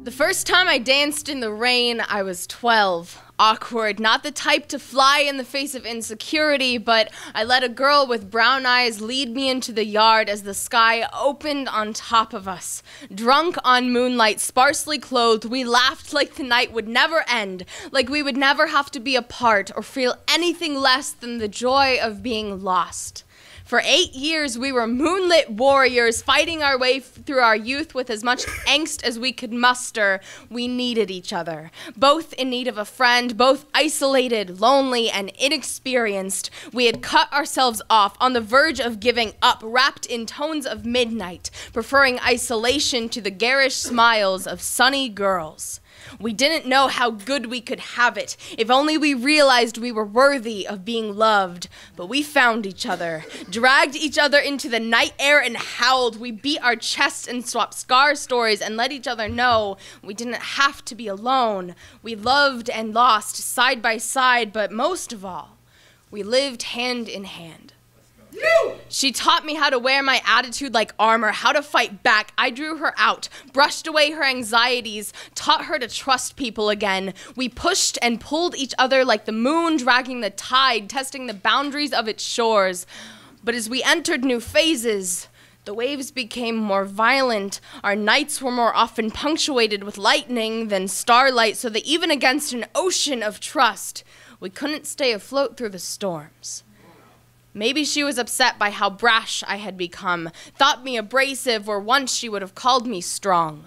The first time I danced in the rain, I was 12. Awkward, not the type to fly in the face of insecurity, but I let a girl with brown eyes lead me into the yard as the sky opened on top of us. Drunk on moonlight, sparsely clothed, we laughed like the night would never end, like we would never have to be apart or feel anything less than the joy of being lost. For 8 years, we were moonlit warriors, fighting our way through our youth with as much angst as we could muster. We needed each other, both in need of a friend, both isolated, lonely, and inexperienced. We had cut ourselves off, on the verge of giving up, wrapped in tones of midnight, preferring isolation to the garish smiles of sunny girls. We didn't know how good we could have it, if only we realized we were worthy of being loved. But we found each other, dragged each other into the night air and howled. We beat our chests and swapped scar stories and let each other know we didn't have to be alone. We loved and lost side by side, but most of all, we lived hand in hand. She taught me how to wear my attitude like armor, how to fight back. I drew her out, brushed away her anxieties, taught her to trust people again. We pushed and pulled each other like the moon dragging the tide, testing the boundaries of its shores. But as we entered new phases, the waves became more violent. Our nights were more often punctuated with lightning than starlight, so that even against an ocean of trust, we couldn't stay afloat through the storms. Maybe she was upset by how brash I had become, thought me abrasive where once she would have called me strong.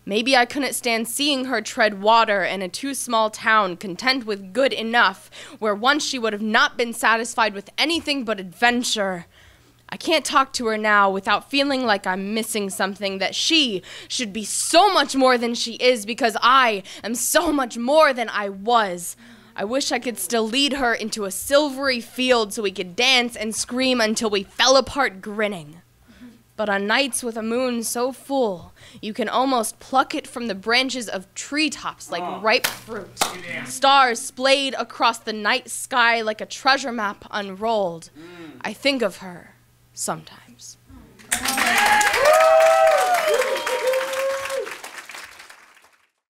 Maybe I couldn't stand seeing her tread water in a too small town, content with good enough, where once she would have not been satisfied with anything but adventure. I can't talk to her now without feeling like I'm missing something, that she should be so much more than she is because I am so much more than I was. I wish I could still lead her into a silvery field so we could dance and scream until we fell apart grinning. But on nights with a moon so full, you can almost pluck it from the branches of treetops like ripe fruit. Stars splayed across the night sky like a treasure map unrolled. I think of her sometimes.